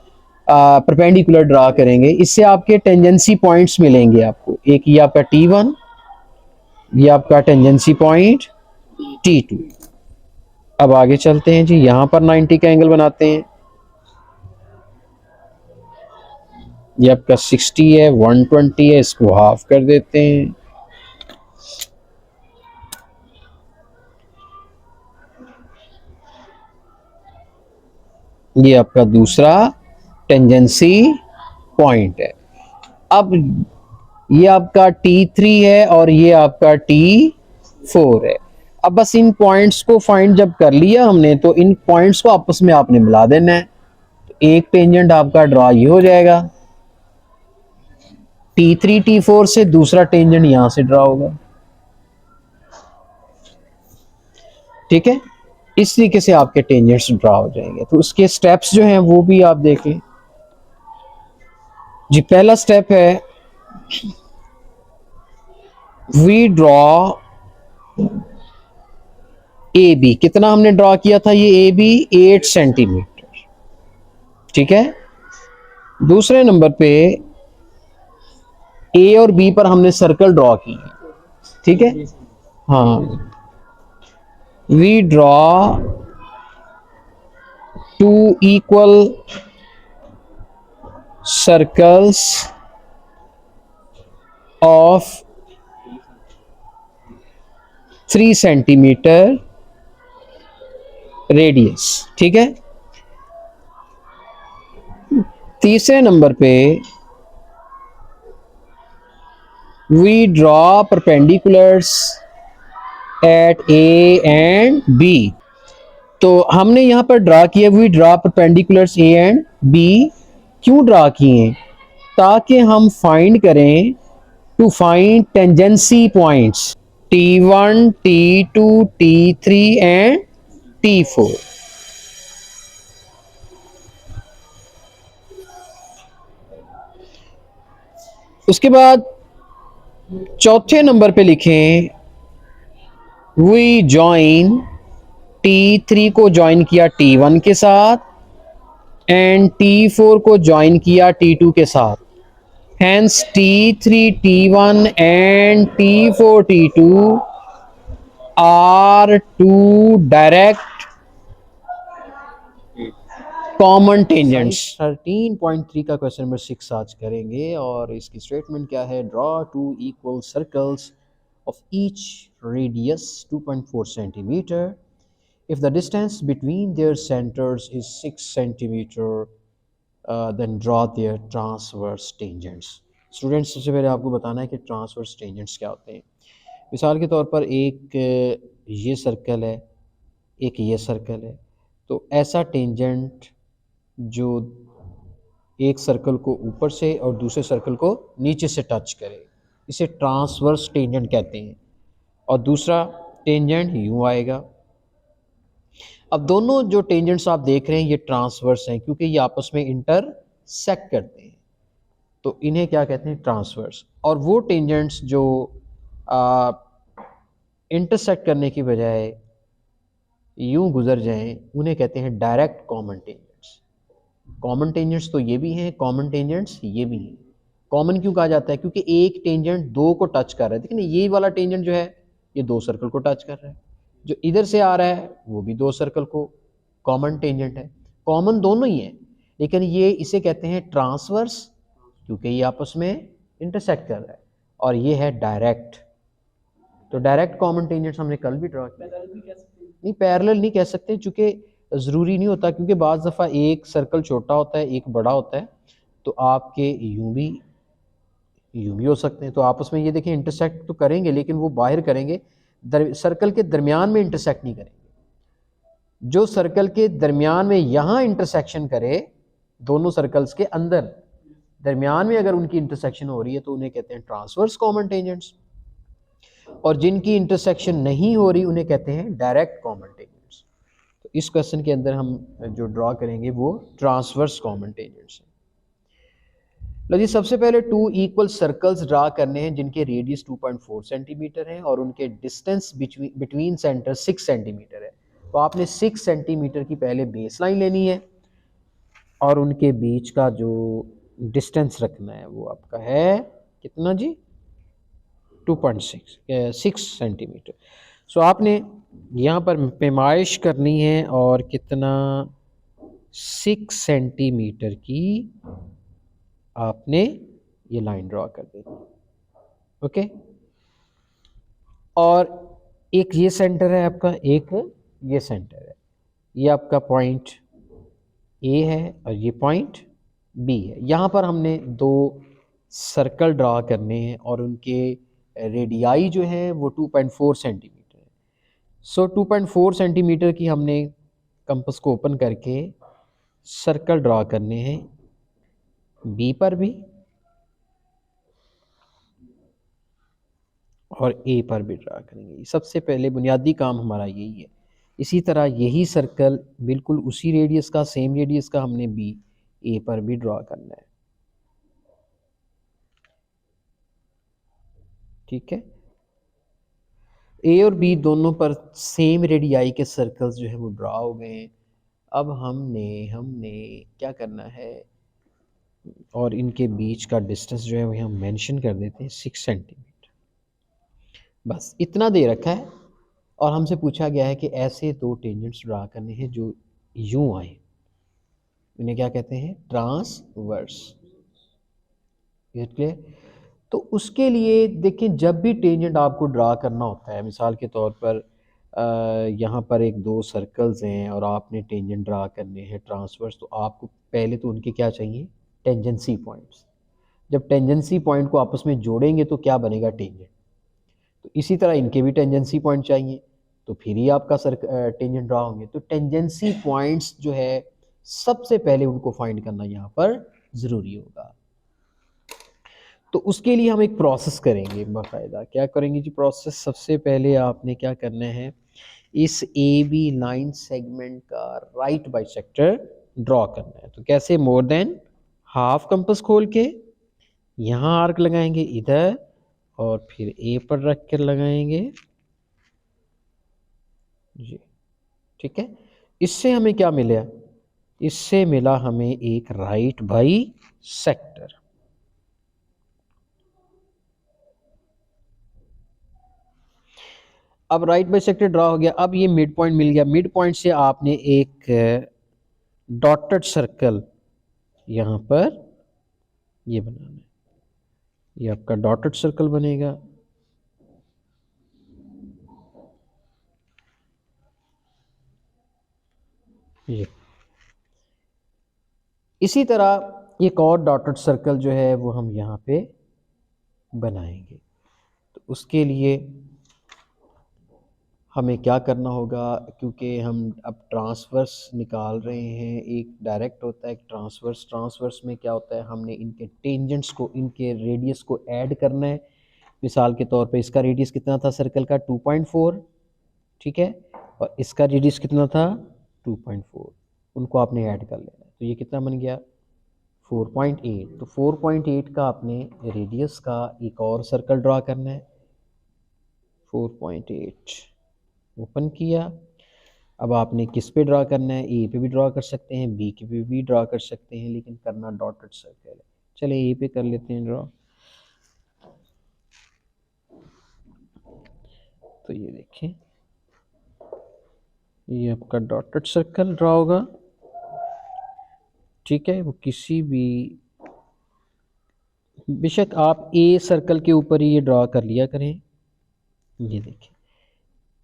परपेंडिकुलर ड्रा करेंगे। इससे आपके टेंजेंसी पॉइंट्स मिलेंगे आपको। एक ये आपका T1, ये आपका टेंजेंसी पॉइंट T2। अब आगे चलते हैं जी, यहां पर 90 का एंगल बनाते हैं। ये आपका 60 है, 120 है, इसको हाफ कर देते हैं। ये आपका दूसरा टेंजेंसी पॉइंट है। अब ये आपका T3 है और ये आपका T4 है। अब बस इन पॉइंट्स को फाइंड जब कर लिया हमने, तो इन पॉइंट्स को आपस में आपने मिला देना है। तो एक टेंजेंट आपका ड्रॉ ये हो जाएगा T3 T4 से, दूसरा टेंजेंट यहां से ड्रॉ होगा, ठीक है। इस तरीके से आपके टेंजेंट्स ड्रॉ हो जाएंगे। तो उसके स्टेप्स जो हैं वो भी आप देख लें जी। पहला स्टेप है वी ड्रॉ ए बी। कितना हमने ड्रॉ किया था ये ए बी? 8 सेंटीमीटर, ठीक है। दूसरे नंबर पे ए और बी पर हमने सर्कल ड्रॉ की, ठीक है। हाँ, we draw 2 equal circles of 3 centimetre radius, ठीक है। तीसरे नंबर पे we draw perpendiculars at A and B. तो हमने यहां पर ड्रा किया we draw perpendiculars A and B. क्यों ड्रा किए? ताकि हम फाइंड करें, to find tangency points T1, T2, T3 and T4। उसके बाद चौथे नंबर पे लिखें वी जॉइन T3 को ज्वाइन किया T1 के साथ एंड T4 को ज्वाइन किया T2 के साथ। Hence T3 T1 and T4 T2 are two direct common tangents. 13.3 का क्वेश्चन नंबर 6 आज करेंगे और इसकी स्टेटमेंट क्या है? Draw 2 equal circles of each radius 2.4 centimeter if the distance between their centers is 6 centimeter, then draw their transverse tangents। Students, सबसे पहले आपको बताना है कि ट्रांसवर्स टेंजेंट्स क्या होते हैं। मिसाल के तौर पर एक ये सर्कल है, एक ये सर्कल है, तो ऐसा टेंजेंट जो एक सर्कल को ऊपर से और दूसरे सर्कल को नीचे से टच करे, इसे ट्रांसवर्स टेंजेंट कहते हैं। और दूसरा टेंजेंट यूँ आएगा। अब दोनों जो टेंजेंट्स आप देख रहे हैं ये ट्रांसवर्स हैं, क्योंकि ये आपस में इंटरसेक्ट करते हैं, तो इन्हें क्या कहते हैं? ट्रांसवर्स। और वो टेंजेंट्स जो इंटरसेक्ट करने की बजाय यूं गुजर जाएं, उन्हें कहते हैं direct common tangents. Common tangents तो ये भी हैं, कॉमन टेंजेंट्स ये भी हैं। कॉमन क्यों कहा जाता है? क्योंकि एक टेंजेंट दो को टच कर रहा है। देखिए ना, ये वाला टेंजेंट जो है ये दो सर्कल को टच कर रहा है, जो इधर से आ रहा है वो भी दो सर्कल को, कॉमन टेंजेंट है। कॉमन दोनों ही हैं, लेकिन ये इसे कहते हैं ट्रांसवर्स क्योंकि ये आपस में इंटरसेक्ट कर रहा है। और ये है डायरेक्ट तो डायरेक्ट कॉमन टेंजेंट्स हमने कल भी ड्रा किया। नहीं, पैरेलल नहीं कह सकते, चूंकि ज़रूरी नहीं होता, क्योंकि बाज़ दफ़ा एक सर्कल छोटा होता है एक बड़ा होता है, तो आपके यूं भी हो सकते हैं। तो आपस में ये देखें इंटरसेक्ट तो करेंगे, लेकिन वो बाहर करेंगे, सर्कल के दरमियान में इंटरसेक्ट नहीं करेंगे। जो सर्कल के दरमियान में यहाँ इंटरसेक्शन करे, दोनों सर्कल्स के अंदर दरमियान में अगर उनकी इंटरसेक्शन हो रही है तो उन्हें कहते हैं ट्रांसवर्स कॉमन टेंजेंट्स, और जिनकी इंटरसेक्शन नहीं हो रही उन्हें कहते हैं डायरेक्ट कॉमन टेंजेंट्स। तो इस क्वेश्चन के अंदर हम जो ड्रॉ करेंगे वो ट्रांसवर्स कॉमन टेंजेंट्स हैं। लो जी, सबसे पहले टू इक्वल सर्कल्स ड्रा करने हैं जिनके रेडियस 2.4 सेंटीमीटर है और उनके डिस्टेंस बिटवीन सेंटर 6 सेंटीमीटर है। तो आपने 6 सेंटीमीटर की पहले बेस लाइन लेनी है और उनके बीच का जो डिस्टेंस रखना है वो आपका है कितना जी, 2.6 सेंटीमीटर। सो आपने यहाँ पर पैमाइश करनी है और कितना 6 सेंटीमीटर की आपने ये लाइन ड्रॉ कर देनी है। ओके, और एक ये सेंटर है आपका, एक ये सेंटर है, ये आपका पॉइंट ए है और ये पॉइंट बी है। यहाँ पर हमने दो सर्कल ड्रा करने हैं और उनके रेडियाई जो है वो 2.4 सेंटीमीटर है। सो 2.4 सेंटीमीटर की हमने कंपास को ओपन करके सर्कल ड्रा करने हैं बी पर भी और ए पर भी ड्रा करेंगे। सबसे पहले बुनियादी काम हमारा यही है। इसी तरह यही सर्कल बिल्कुल उसी रेडियस का, सेम रेडियस का हमने बी ए पर भी ड्रॉ करना है। ठीक है, ए और बी दोनों पर सेम रेडियाई के सर्कल्स जो है वो ड्रॉ हो गए हैं। अब हमने क्या करना है, और इनके बीच का डिस्टेंस जो है वो हम मेंशन कर देते हैं 6 सेंटीमीटर। बस इतना दे रखा है और हमसे पूछा गया है कि ऐसे दो टेंजेंट्स ड्रा करने हैं जो यूं आए, इन्हें क्या कहते हैं, ट्रांसवर्स। Is it clear? तो उसके लिए देखिए, जब भी टेंजेंट आपको ड्रा करना होता है, मिसाल के तौर पर यहाँ पर एक दो सर्कल्स हैं और आपने टेंजेंट ड्रा करने हैं ट्रांसवर्स, तो आपको पहले तो उनके क्या चाहिए, टेंजेंसी पॉइंट्स। जब टेंजेंसी पॉइंट को आपस में जोड़ेंगे तो क्या बनेगा, टेंजेंट। तो इसी तरह इनके भी टेंजेंसी पॉइंट चाहिए, तो फिर ही आपका टेंजेंट ड्रा होंगे। तो टेंजेंसी पॉइंट्स जो है सबसे पहले उनको फाइंड करना यहाँ पर ज़रूरी होगा। तो उसके लिए हम एक प्रोसेस करेंगे बाकायदा। क्या करेंगे जी प्रोसेस, सबसे पहले आपने क्या करना है, इस ए बी लाइन सेगमेंट का राइट बाइसेक्टर ड्रॉ करना है। तो कैसे, मोर देन हाफ कंपास खोल के यहाँ आर्क लगाएंगे इधर और फिर ए पर रख कर लगाएंगे जी। ठीक है, इससे हमें क्या मिला, इससे मिला हमें एक राइट बाई सेक्टर। अब राइट बाई सेक्टर ड्रा हो गया। अब ये मिड पॉइंट मिल गया, मिड पॉइंट से आपने एक डॉटेड सर्कल यहाँ पर ये बनाना है, ये आपका डॉटेड सर्कल बनेगा। ये इसी तरह एक और डॉटेड सर्कल जो है वो हम यहाँ पे बनाएंगे। तो उसके लिए हमें क्या करना होगा, क्योंकि हम अब ट्रांसवर्स निकाल रहे हैं, एक डायरेक्ट होता है एक ट्रांसवर्स। ट्रांसवर्स में क्या होता है, हमने इनके टेंजेंट्स को, इनके रेडियस को ऐड करना है। मिसाल के तौर पे इसका रेडियस कितना था सर्कल का, 2.4, ठीक है, और इसका रेडियस कितना था 2.4, उनको आपने ऐड कर लेना है। तो ये कितना बन गया 4.8। तो 4.8 का आपने रेडियस का एक और सर्कल ड्रा करना है, 4.8 ओपन किया। अब आपने किस पे ड्रा करना है, ए पे भी ड्रा कर सकते हैं, बी के पे भी ड्रा कर सकते हैं, लेकिन करना डॉटेड सर्कल है। चले ए पे कर लेते हैं ड्रा। तो ये देखें, ये आपका डॉटेड सर्कल ड्रा होगा। ठीक है, वो किसी भी, बेशक आप ए सर्कल के ऊपर ही ये ड्रा कर लिया करें, ये देखिए,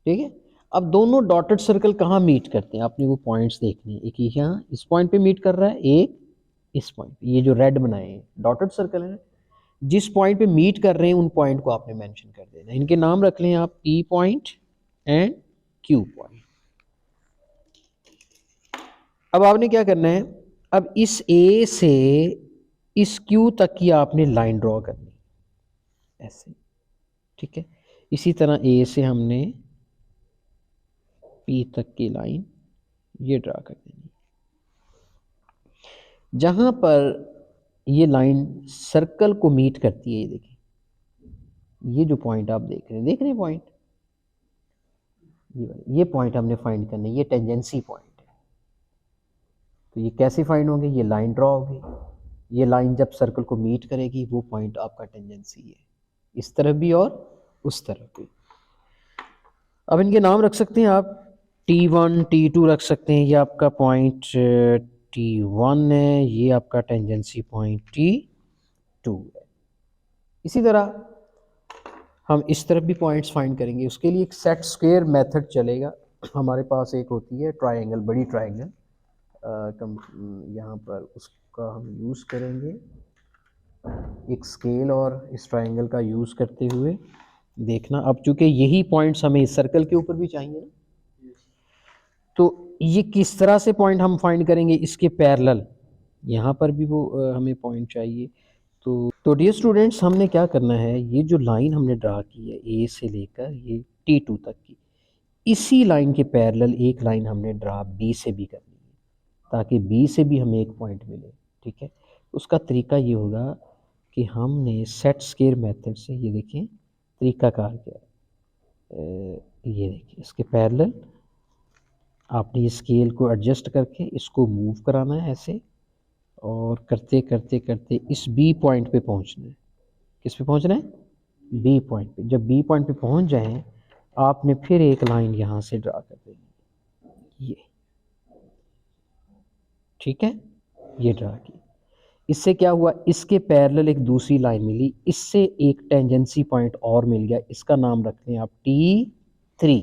ठीक है। अब दोनों डॉटेड सर्कल कहाँ मीट करते हैं, आपने वो पॉइंट्स देखने हैं। एक यहाँ इस पॉइंट पे मीट कर रहा है, एक इस पॉइंट पे, ये जो रेड बनाए हैं डॉटेड सर्कल है ना, जिस पॉइंट पे मीट कर रहे हैं उन पॉइंट को आपने मेंशन कर देना है। इनके नाम रख लें आप P point and Q point. अब आपने क्या करना है, अब इस A से इस Q तक की आपने लाइन ड्रॉ करनी है ऐसे, ठीक है। इसी तरह A से हमने P तक की लाइन ये ड्रा कर देनी। जहां पर ये लाइन सर्कल को मीट करती है, ये देखिए, ये जो पॉइंट आप देख रहे हैं पॉइंट, ये पॉइंट हमने फाइंड करना है, ये टेंजेंसी पॉइंट है। तो ये कैसे फाइंड होंगे, ये लाइन ड्रॉ होगी, ये लाइन जब सर्कल को मीट करेगी वो पॉइंट आपका टेंजेंसी है, इस तरफ भी और उस तरफ भी। अब इनके नाम रख सकते हैं आप, T1 T2 रख सकते हैं। ये आपका पॉइंट T1 है, ये आपका टेंजेंसी पॉइंट T2 है। इसी तरह हम इस तरफ भी पॉइंट्स फाइंड करेंगे। उसके लिए एक सेट स्क्वायर मेथड चलेगा। हमारे पास एक होती है ट्रायंगल, बड़ी ट्रायंगल, यहाँ पर उसका हम यूज़ करेंगे, एक स्केल और इस ट्रायंगल का यूज़ करते हुए देखना। अब चूंकि यही पॉइंट्स हमें इस सर्कल के ऊपर भी चाहिए ना, तो ये किस तरह से पॉइंट हम फाइंड करेंगे, इसके पैरेलल यहाँ पर भी वो हमें पॉइंट चाहिए। तो डियर स्टूडेंट्स, हमने क्या करना है, ये जो लाइन हमने ड्रा की है ए से लेकर ये T2 तक की, इसी लाइन के पैरेलल एक लाइन हमने ड्रा B से भी करनी है, ताकि B से भी हमें एक पॉइंट मिले, ठीक है। उसका तरीका ये होगा कि हमने सेट स्क्वायर मेथड से, ये देखें तरीकाकार क्या है, ये देखिए इसके पैरेलल आपने स्केल को एडजस्ट करके इसको मूव कराना है ऐसे, और करते करते करते इस B पॉइंट पे पहुंचना है। किस पे पहुंचना है, B पॉइंट पे। जब B पॉइंट पे पहुंच जाएं, आपने फिर एक लाइन यहाँ से ड्रा कर देनी, ये, ठीक है, ये ड्रा की। इससे क्या हुआ, इसके पैरेलल एक दूसरी लाइन मिली, इससे एक टेंजेंसी पॉइंट और मिल गया, इसका नाम रख लें आप T3।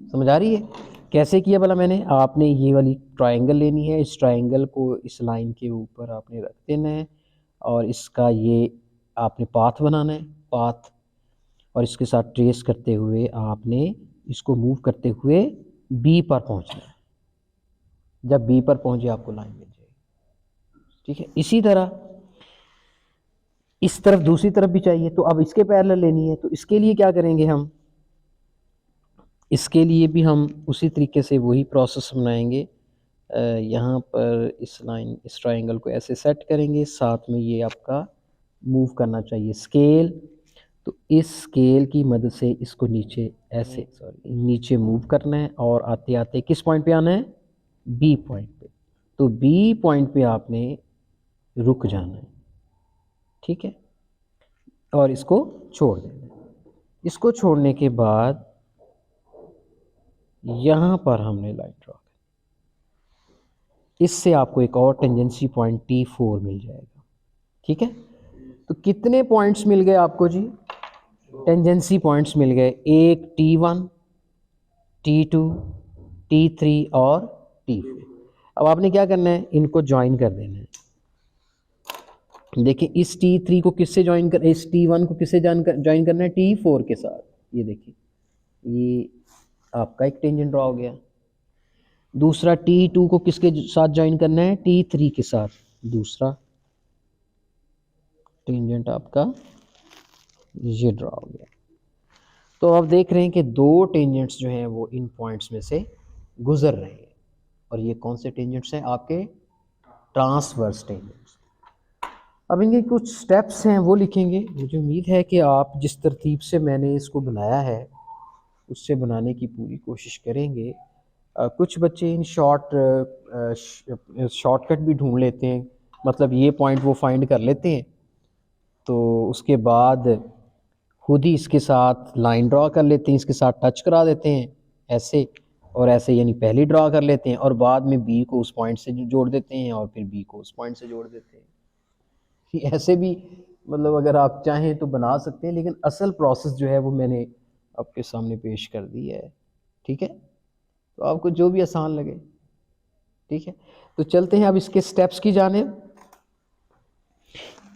समझ आ रही है कैसे किया भला मैंने? आपने ये वाली ट्रायंगल लेनी है, इस ट्रायंगल को इस लाइन के ऊपर आपने रख देना है, और इसका ये आपने पाथ बनाना है, पाथ, और इसके साथ ट्रेस करते हुए आपने इसको मूव करते हुए B पर पहुंचना है। जब B पर पहुंचे आपको लाइन मिल जाएगी, ठीक है। इसी तरह इस तरफ दूसरी तरफ भी चाहिए, तो अब इसके पैरेलल लेनी है। तो इसके लिए क्या करेंगे हम, इसके लिए भी हम उसी तरीके से वही प्रोसेस बनाएंगे। यहाँ पर इस लाइन, इस ट्रायंगल को ऐसे सेट करेंगे, साथ में ये आपका मूव करना चाहिए स्केल। तो इस स्केल की मदद से इसको नीचे ऐसे, सॉरी, नीचे मूव करना है, और आते आते किस पॉइंट पे आना है, B पॉइंट पे। तो B पॉइंट पे आपने रुक जाना है, ठीक है, और इसको छोड़ देना है। इसको छोड़ने के बाद यहाँ पर हमने लाइन ड्रॉ कर, इससे आपको एक और टेंजेंसी पॉइंट T4 मिल जाएगा, ठीक है। तो कितने पॉइंट्स मिल गए आपको जी, टेंजेंसी पॉइंट्स मिल गए, एक T1, T2, T3 और T4। अब आपने क्या करना है, इनको ज्वाइन कर देना है। देखिए इस T3 को किससे ज्वाइन कर, इस T1 को किससे ज्वाइन करना है, T4 के साथ। ये देखिए, ये आपका एक टेंजेंट ड्रॉ हो गया। दूसरा T2 को किसके साथ ज्वाइन करना है, T3 के साथ, दूसरा टेंजेंट आपका ये ड्रॉ हो गया। तो आप देख रहे हैं कि दो टेंजेंट्स जो हैं वो इन पॉइंट्स में से गुजर रहे हैं, और ये कौन से टेंजेंट्स हैं, आपके ट्रांसवर्स टेंजेंट्स। अब इनके कुछ स्टेप्स हैं वो लिखेंगे। मुझे उम्मीद है कि आप जिस तरतीब से मैंने इसको बनाया है उससे बनाने की पूरी कोशिश करेंगे। कुछ बच्चे इन शॉर्टकट भी ढूंढ लेते हैं, मतलब ये पॉइंट वो फाइंड कर लेते हैं, तो उसके बाद खुद ही इसके साथ लाइन ड्रॉ कर लेते हैं, इसके साथ टच करा देते हैं ऐसे और ऐसे, यानी पहले ड्रॉ कर लेते हैं और बाद में B को उस पॉइंट से जोड़ देते हैं और फिर B को उस पॉइंट से जोड़ देते हैं। ऐसे भी मतलब अगर आप चाहें तो बना सकते हैं, लेकिन असल प्रोसेस जो है वो मैंने आपके सामने पेश कर दी है। ठीक है, तो आपको जो भी आसान लगे। ठीक है, तो चलते हैं अब इसके स्टेप्स की जानिब।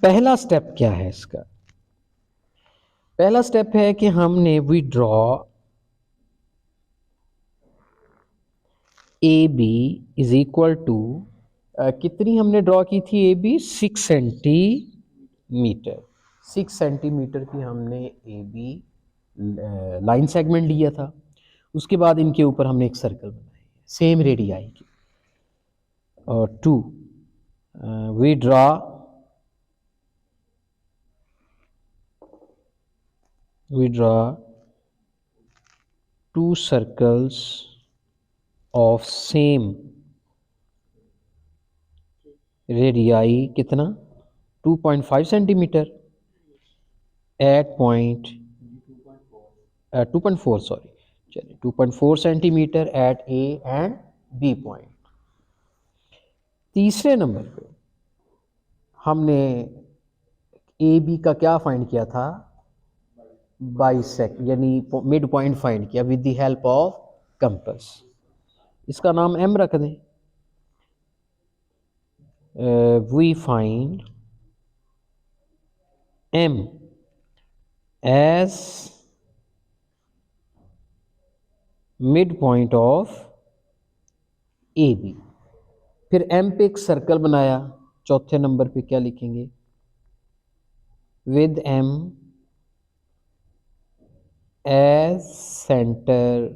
पहला स्टेप क्या है इसका? पहला स्टेप है कि हमने we draw A B is equal to, कितनी हमने ड्रॉ की थी ए बी? 6 सेंटीमीटर। 6 सेंटीमीटर की हमने ए बी लाइन सेगमेंट लिया था। उसके बाद इनके ऊपर हमने एक सर्कल बनाया सेम रेडियाई की। और 2 we draw two circles of same radii, कितना? 2.5 सेंटीमीटर at point 2.4, सॉरी, चलिए 2.4 centimetre at A and B point. तीसरे नंबर पे हमने ए बी का क्या फाइंड किया था? बाइसेक्ट, यानी मिड पॉइंट फाइंड किया with the help of compass. इसका नाम एम रख दें। We find M as mid point of A B. फिर एम पे एक सर्कल बनाया। चौथे नंबर पे क्या लिखेंगे? With M as centre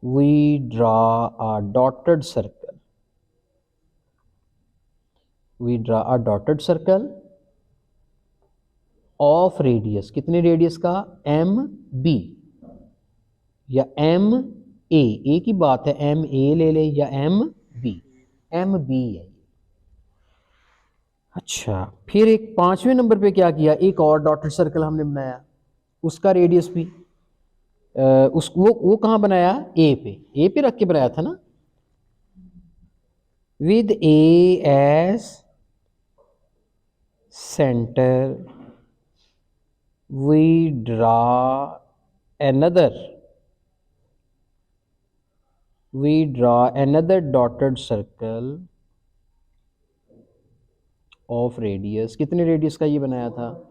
we draw a dotted circle. Of radius, कितने रेडियस का? एम बी या एम ए की बात है, एम ए ले लें या एम बी है। अच्छा, फिर एक पांचवें नंबर पे क्या किया? एक और डॉटेड सर्कल हमने बनाया, उसका रेडियस भी उस वो कहाँ बनाया? ए पे रख के बनाया था ना। With A as centre we draw another dotted circle of radius. कितने रेडियस का ये बनाया था?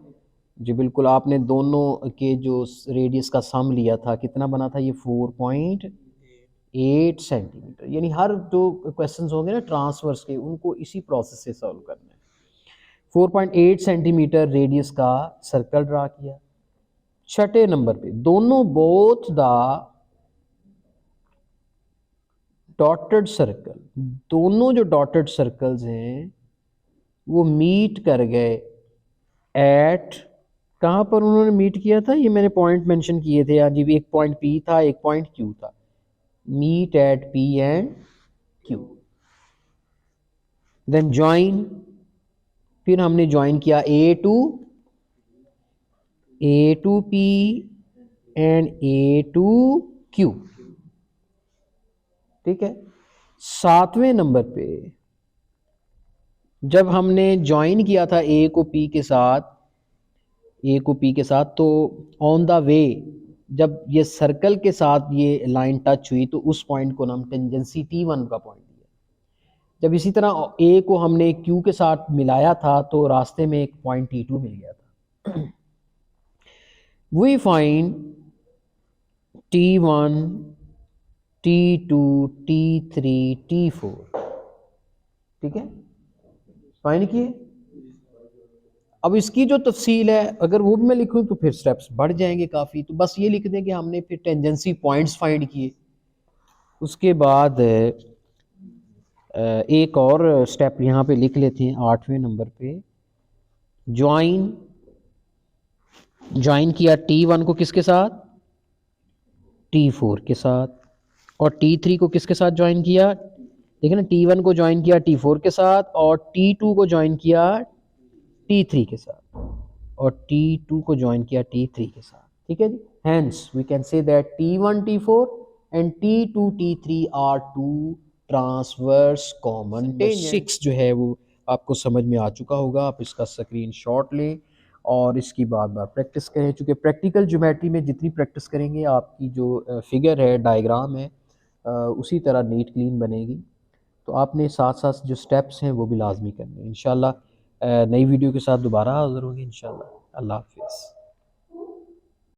जी बिल्कुल, आपने दोनों के जो रेडियस का सम लिया था, कितना बना था ये? 4.8 सेंटीमीटर। यानी हर जो क्वेश्चंस होंगे ना ट्रांसवर्स के, उनको इसी प्रोसेस से सॉल्व करना है। 4.8 सेंटीमीटर रेडियस का सर्कल ड्रा किया। छठे नंबर पे दोनों बोथ द डॉटेड सर्कल, दोनों जो डॉटेड सर्कल्स हैं वो मीट कर गए एट, कहाँ पर उन्होंने मीट किया था? ये मैंने पॉइंट मेंशन किए थे यार जी। एक पॉइंट पी था, एक पॉइंट क्यू था। Meet at P and Q. Then join, फिर हमने ज्वाइन किया A to P and A to Q. ठीक है, सातवें नंबर पे जब हमने ज्वाइन किया था ए को पी के साथ, तो ऑन द वे जब ये सर्कल के साथ ये लाइन टच हुई तो उस पॉइंट को नाम टेंजेंसी T1 का पॉइंट दिया। जब इसी तरह ए को हमने क्यू के साथ मिलाया था तो रास्ते में एक पॉइंट T2 मिल गया था। We find T1, T2, T3, T4। ठीक है, फाइंड किए। अब इसकी जो तफसील है अगर वो भी मैं लिखूं तो फिर स्टेप्स बढ़ जाएंगे काफ़ी। तो बस ये लिख दें कि हमने फिर टेंजेंसी पॉइंट्स फाइंड किए। उसके बाद एक और स्टेप यहाँ पे लिख लेते हैं, आठवें नंबर पे। ज्वाइन किया T1 को किसके साथ? T4 के साथ। और T3 को किसके साथ ज्वाइन किया? देखिए ना, T1 को ज्वाइन किया T4 के साथ और T2 को ज्वाइन किया T3 के साथ और T2 को ज्वाइन किया T3 के साथ। ठीक है जी, hence we can say that T1 T4 and T2 T3 are two transverse common. 6 जो है वो आपको समझ में आ चुका होगा। आप इसका स्क्रीनशॉट लें और इसकी बार बार प्रैक्टिस करें, चूँकि प्रैक्टिकल ज्योमेट्री में जितनी प्रैक्टिस करेंगे आपकी जो फिगर है, डायग्राम है, उसी तरह नीट क्लीन बनेगी। तो आपने साथ साथ जो स्टेप्स हैं वो भी लाजमी करने हैं। इंशाल्लाह नई वीडियो के साथ दोबारा हाज़िर होंगे इंशाल्लाह। अल्लाह हाफ़िज़।